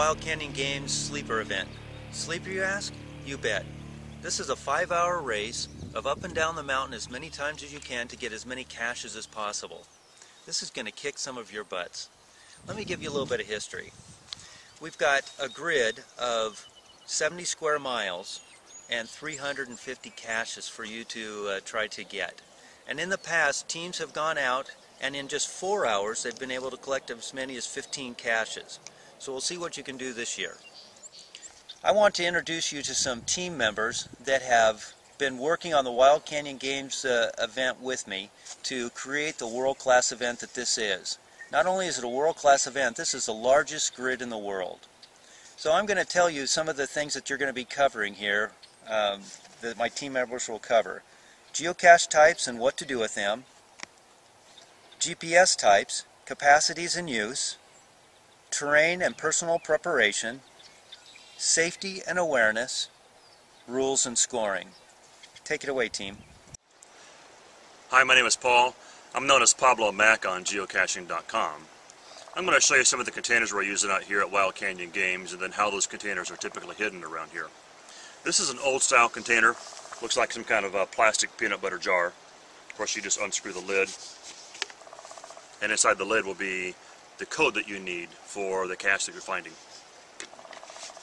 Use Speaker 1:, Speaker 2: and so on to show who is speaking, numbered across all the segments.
Speaker 1: Wild Canyon Games sleeper event. Sleeper, you ask? You bet. This is a 5-hour race of up and down the mountain as many times as you can to get as many caches as possible. This is going to kick some of your butts. Let me give you a little bit of history. We've got a grid of 70 square miles and 350 caches for you to try to get. And in the past, teams have gone out and in just 4 hours they've been able to collect as many as 15 caches. So we'll see what you can do this year. I want to introduce you to some team members that have been working on the Wild Canyon Games event with me to create the world-class event that this is. Not only is it a world-class event, this is the largest grid in the world. So I'm going to tell you some of the things that you're going to be covering here that my team members will cover. Geocache types and what to do with them, GPS types, capacities and use, terrain and personal preparation, safety and awareness, rules and scoring. Take it away, team.
Speaker 2: Hi, my name is Paul. I'm known as Pablo Mac on Geocaching.com. I'm going to show you some of the containers we're using out here at Wild Canyon Games and then how those containers are typically hidden around here. This is an old style container. Looks like some kind of a plastic peanut butter jar. Of course, you just unscrew the lid. And inside the lid will be the code that you need for the cache that you're finding.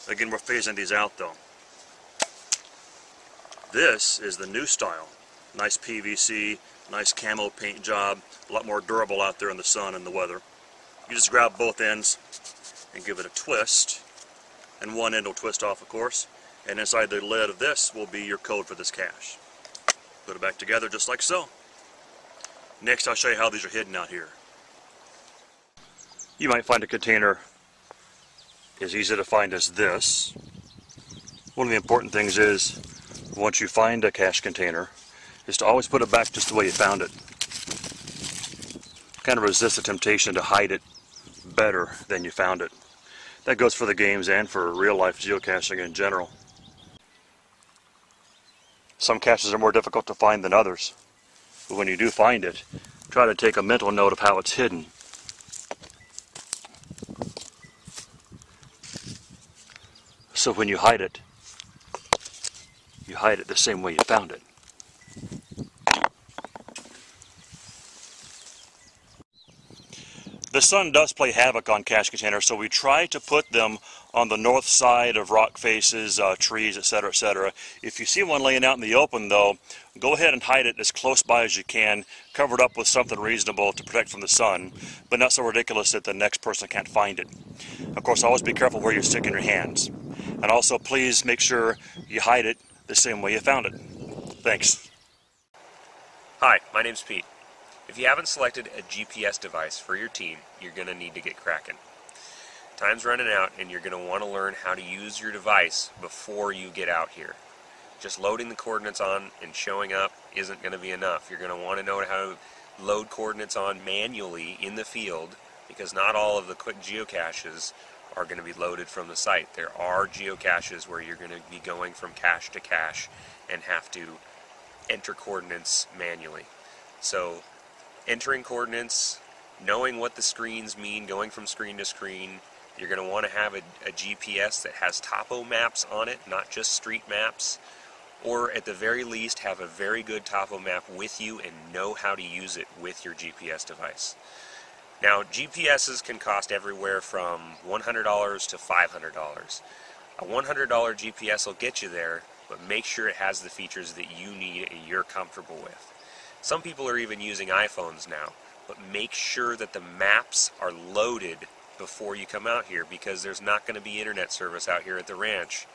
Speaker 2: Again, we're phasing these out though. This is the new style. Nice PVC, nice camo paint job, a lot more durable out there in the sun and the weather. You just grab both ends and give it a twist, and one end will twist off, of course, and inside the lid of this will be your code for this cache. Put it back together just like so. Next, I'll show you how these are hidden out here. You might find a container as easy to find as this. One of the important things is, once you find a cache container, is to always put it back just the way you found it. Kind of resist the temptation to hide it better than you found it. That goes for the games and for real life geocaching in general. Some caches are more difficult to find than others, but when you do find it, try to take a mental note of how it's hidden. So when you hide it the same way you found it. The sun does play havoc on cache containers, so we try to put them on the north side of rock faces, trees, etc., etc. If you see one laying out in the open, though, go ahead and hide it as close by as you can, cover it up with something reasonable to protect from the sun, but not so ridiculous that the next person can't find it. Of course, always be careful where you're sticking your hands. And also, please make sure you hide it the same way you found it. Thanks.
Speaker 3: Hi, my name's Pete. If you haven't selected a GPS device for your team, you're going to need to get cracking. Time's running out and you're going to want to learn how to use your device before you get out here. Just loading the coordinates on and showing up isn't going to be enough. You're going to want to know how to load coordinates on manually in the field, because not all of the quick geocaches are going to be loaded from the site. There are geocaches where you're going to be going from cache to cache and have to enter coordinates manually. So entering coordinates, knowing what the screens mean, going from screen to screen. You're going to want to have a GPS that has topo maps on it, not just street maps, or at the very least have a very good topo map with you and know how to use it with your GPS device. Now, GPSs can cost everywhere from $100 to $500. A $100 GPS will get you there, but make sure it has the features that you need and you're comfortable with. Some people are even using iPhones now, but make sure that the maps are loaded before you come out here, because there's not going to be internet service out here at the ranch.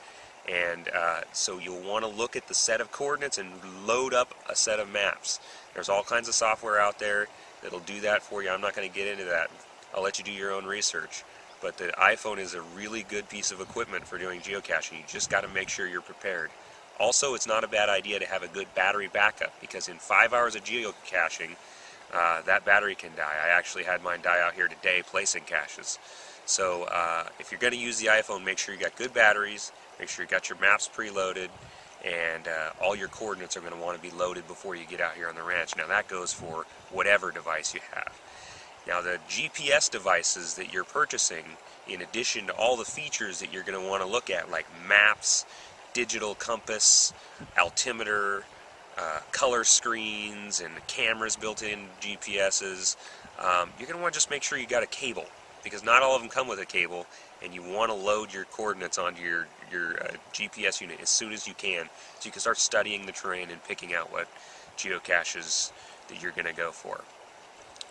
Speaker 3: And so you'll want to look at the set of coordinates and load up a set of maps. There's all kinds of software out there that'll do that for you. I'm not going to get into that. I'll let you do your own research. But the iPhone is a really good piece of equipment for doing geocaching. You just got to make sure you're prepared. Also, it's not a bad idea to have a good battery backup, because in 5 hours of geocaching, that battery can die. I actually had mine die out here today placing caches. So if you're going to use the iPhone, make sure you got good batteries, make sure you got your maps preloaded, and all your coordinates are going to want to be loaded before you get out here on the ranch. Now that goes for whatever device you have. Now the GPS devices that you're purchasing, in addition to all the features that you're going to want to look at, like maps, digital compass, altimeter, color screens, and cameras built in GPSs, you're going to want to just make sure you got a cable, because not all of them come with a cable, and you want to load your coordinates onto your GPS unit as soon as you can, so you can start studying the terrain and picking out what geocaches that you're going to go for.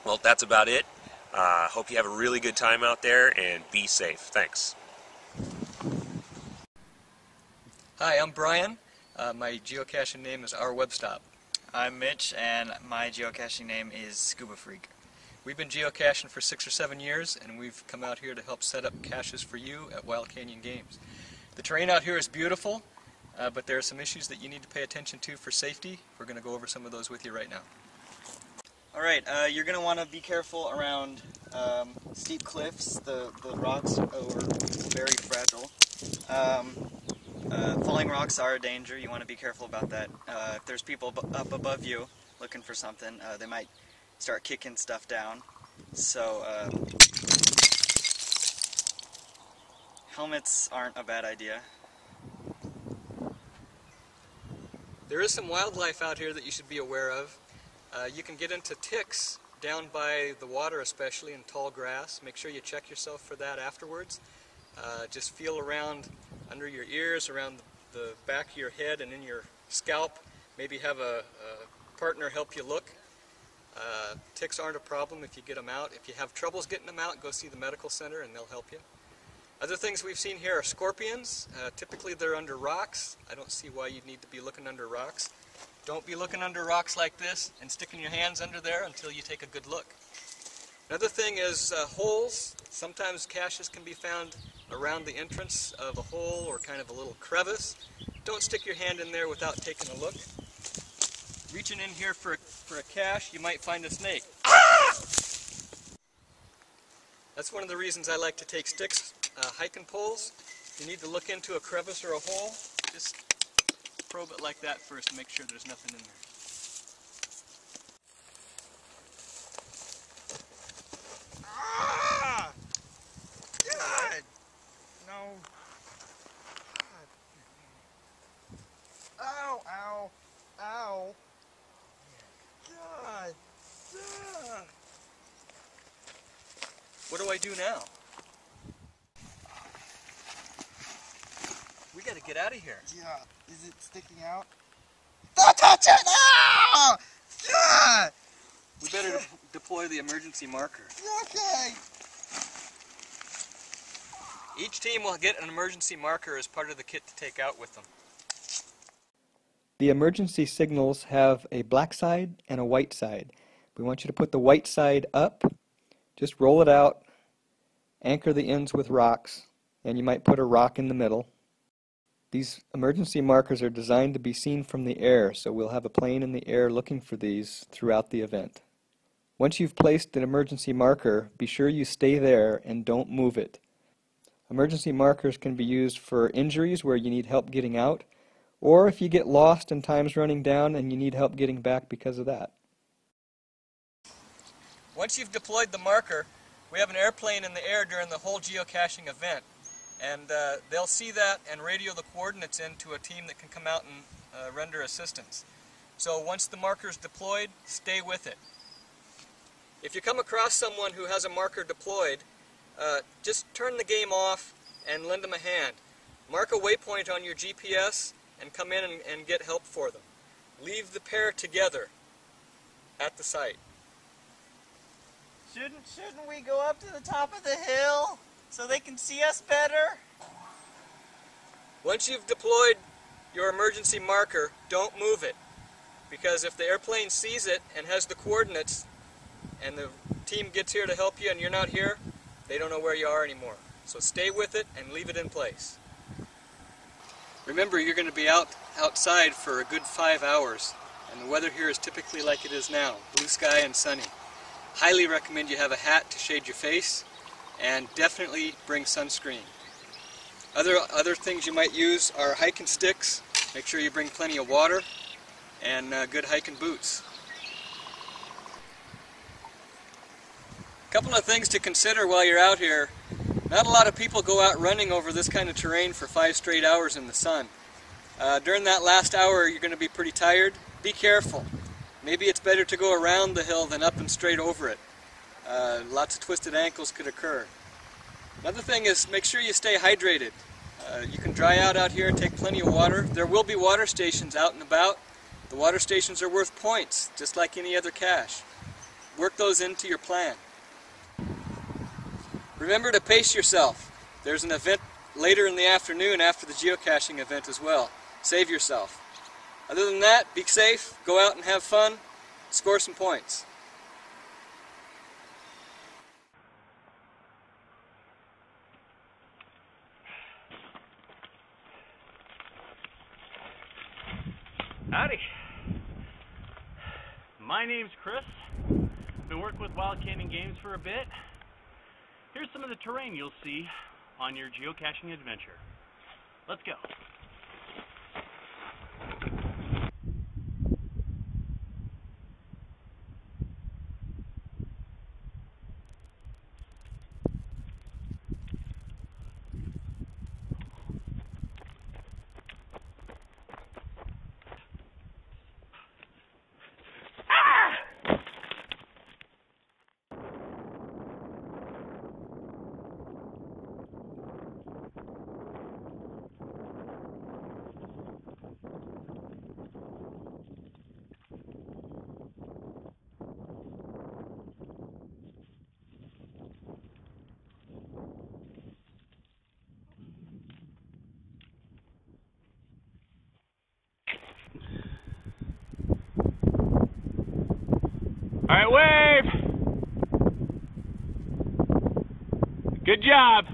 Speaker 3: Well, that's about it. Hope you have a really good time out there, and be safe. Thanks.
Speaker 4: Hi, I'm Brian. My geocaching name is Our Web Stop.
Speaker 5: I'm Mitch, and my geocaching name is Scuba Freak.
Speaker 4: We've been geocaching for 6 or 7 years, and we've come out here to help set up caches for you at Wild Canyon Games. The terrain out here is beautiful, but there are some issues that you need to pay attention to for safety. We're going to go over some of those with you right now.
Speaker 5: Alright, you're going to want to be careful around steep cliffs. The rocks are very fragile. Falling rocks are a danger. You want to be careful about that. If there's people up above you looking for something, they might start kicking stuff down. So helmets aren't a bad idea.
Speaker 4: There is some wildlife out here that you should be aware of. You can get into ticks down by the water, especially in tall grass. Make sure you check yourself for that afterwards. Just feel around under your ears, around the back of your head and in your scalp. Maybe have a partner help you look. Ticks aren't a problem if you get them out. If you have troubles getting them out, go see the medical center and they'll help you. Other things we've seen here are scorpions. Typically they're under rocks. I don't see why you'd need to be looking under rocks. Don't be looking under rocks like this and sticking your hands under there until you take a good look. Another thing is holes. Sometimes caches can be found around the entrance of a hole or kind of a little crevice. Don't stick your hand in there without taking a look. Reaching in here for a cache, you might find a snake. That's one of the reasons I like to take sticks, hiking poles. If you need to look into a crevice or a hole, just probe it like that first to make sure there's nothing in there.
Speaker 5: Ah! God! No. God. Ow, ow, ow. God. Ah.
Speaker 4: What do I do now? We got to get out of here.
Speaker 5: Yeah. Is it sticking out? Don't touch it! No! God!
Speaker 4: We better deploy the emergency marker.
Speaker 5: Okay.
Speaker 4: Each team will get an emergency marker as part of the kit to take out with them.
Speaker 6: The emergency signals have a black side and a white side. We want you to put the white side up, just roll it out, anchor the ends with rocks, and you might put a rock in the middle. These emergency markers are designed to be seen from the air, so we'll have a plane in the air looking for these throughout the event. Once you've placed an emergency marker, be sure you stay there and don't move it. Emergency markers can be used for injuries where you need help getting out, or if you get lost and time's running down and you need help getting back because of that.
Speaker 4: Once you've deployed the marker, we have an airplane in the air during the whole geocaching event. And they'll see that and radio the coordinates in to a team that can come out and render assistance. So once the marker is deployed, stay with it. If you come across someone who has a marker deployed, just turn the game off and lend them a hand. Mark a waypoint on your GPS and come in and get help for them. Leave the pair together at the site.
Speaker 5: Shouldn't we go up to the top of the hill so they can see us better?
Speaker 4: Once you've deployed your emergency marker, don't move it. Because if the airplane sees it and has the coordinates and the team gets here to help you and you're not here, they don't know where you are anymore. So stay with it and leave it in place. Remember, you're going to be outside for a good 5 hours, and the weather here is typically like it is now, blue sky and sunny. Highly recommend you have a hat to shade your face, and definitely bring sunscreen. Other things you might use are hiking sticks. Make sure you bring plenty of water and good hiking boots. couple of things to consider while you're out here. Not a lot of people go out running over this kind of terrain for 5 straight hours in the sun. During that last hour you're going to be pretty tired. Be careful. Maybe it's better to go around the hill than up and straight over it. Lots of twisted ankles could occur. Another thing is make sure you stay hydrated. You can dry out here and take plenty of water. There will be water stations out and about. The water stations are worth points, just like any other cache. Work those into your plan. Remember to pace yourself. There's an event later in the afternoon after the geocaching event as well. Save yourself. Other than that, be safe, go out and have fun, score some points.
Speaker 7: Howdy. My name's Chris. Been working with Wild Canyon Games for a bit. Here's some of the terrain you'll see on your geocaching adventure. Let's go. All right, wave. Good job.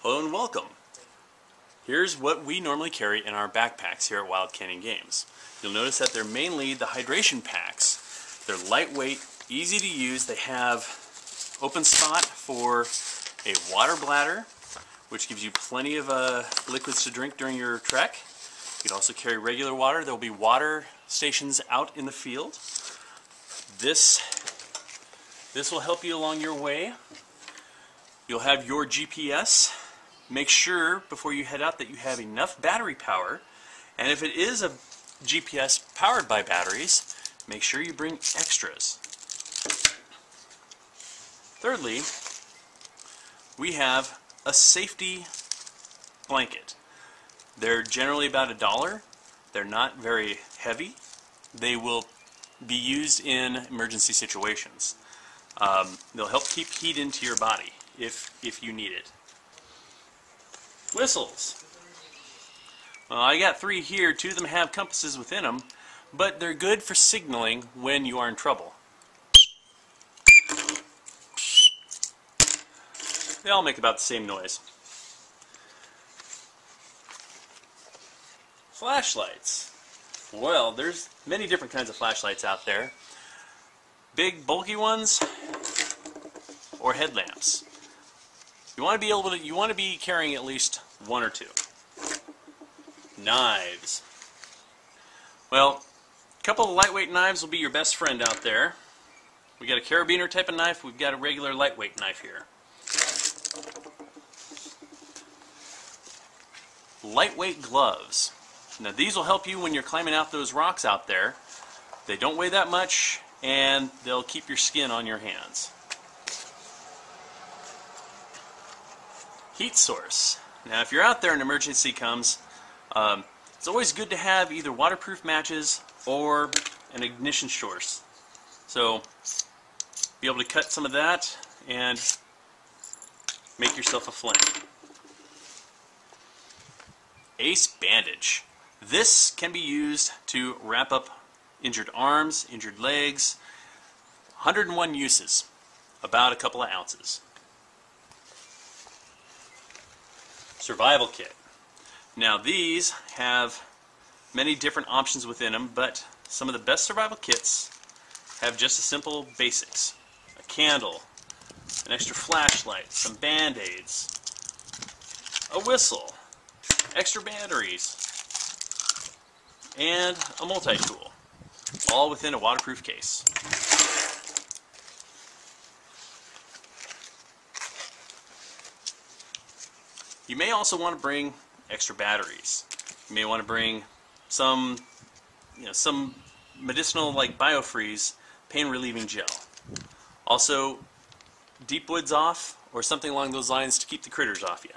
Speaker 8: Hello and welcome. Here's what we normally carry in our backpacks here at Wild Canyon Games. You'll notice that they're mainly the hydration packs. They're lightweight, easy to use. They have open spot for a water bladder, which gives you plenty of liquids to drink during your trek. You can also carry regular water. There will be water stations out in the field. This will help you along your way. You'll have your GPS. Make sure before you head out that you have enough battery power, and if it is a GPS powered by batteries, make sure you bring extras. Thirdly, we have a safety blanket. They're generally about $1. They're not very heavy. They will be used in emergency situations. They'll help keep heat into your body if you need it. Whistles. Well, I got 3 here. 2 of them have compasses within them, but they're good for signaling when you are in trouble. They all make about the same noise. Flashlights. Well, there's many different kinds of flashlights out there. Big, bulky ones, or headlamps. You want to be carrying at least one or two. Knives. Well, a couple of lightweight knives will be your best friend out there. We got a carabiner type of knife. We've got a regular lightweight knife here. Lightweight gloves. Now these will help you when you're climbing out those rocks out there. They don't weigh that much and they'll keep your skin on your hands. Heat source. Now if you're out there and an emergency comes, it's always good to have either waterproof matches or an ignition source. So be able to cut some of that and make yourself a flame. Ace bandage. This can be used to wrap up injured arms, injured legs. 101 uses, about a couple of ounces. Survival kit. Now these have many different options within them, but some of the best survival kits have just the simple basics. A candle, an extra flashlight, some band-aids, a whistle, extra batteries, and a multi-tool, all within a waterproof case. You may also want to bring extra batteries. You may want to bring some medicinal like biofreeze pain relieving gel. Also, deep woods off or something along those lines to keep the critters off you.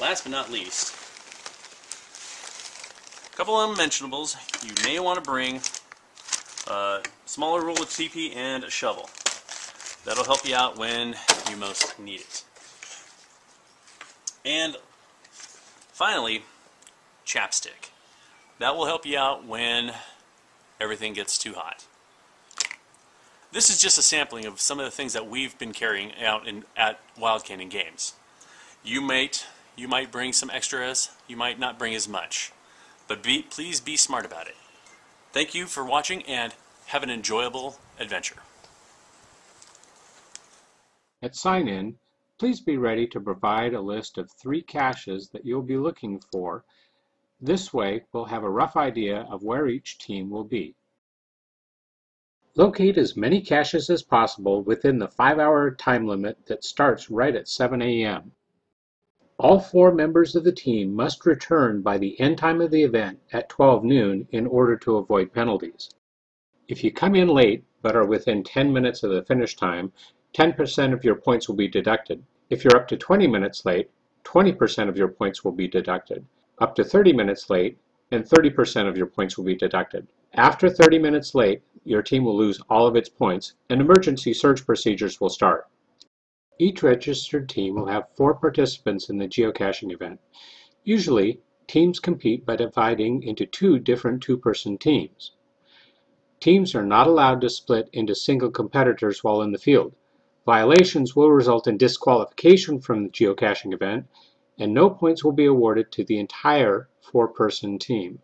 Speaker 8: Last but not least, a couple of unmentionables. You may want to bring a smaller roll of TP and a shovel. That'll help you out when you most need it. And finally, chapstick. That will help you out when everything gets too hot. This is just a sampling of some of the things that we've been carrying out at Wild Canyon Games. You might bring some extras, you might not bring as much, but please be smart about it. Thank you for watching and have an enjoyable adventure.
Speaker 9: At sign-in, please be ready to provide a list of 3 caches that you'll be looking for. This way, we'll have a rough idea of where each team will be. Locate as many caches as possible within the 5-hour time limit that starts right at 7 a.m. All 4 members of the team must return by the end time of the event at 12 noon in order to avoid penalties. If you come in late but are within 10 minutes of the finish time, 10% of your points will be deducted. If you're up to 20 minutes late, 20% of your points will be deducted. Up to 30 minutes late, and 30% of your points will be deducted. After 30 minutes late, your team will lose all of its points, and emergency search procedures will start. Each registered team will have 4 participants in the geocaching event. Usually, teams compete by dividing into 2 different 2-person teams. Teams are not allowed to split into single competitors while in the field. Violations will result in disqualification from the geocaching event, and no points will be awarded to the entire 4-person team.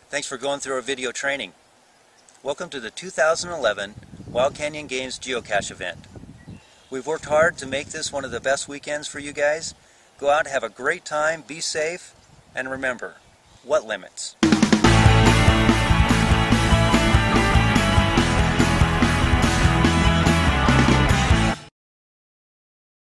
Speaker 1: Thanks for going through our video training. Welcome to the 2011 Wild Canyon Games Geocache event. We've worked hard to make this one of the best weekends for you guys. Go out, have a great time, be safe, and remember, what limits?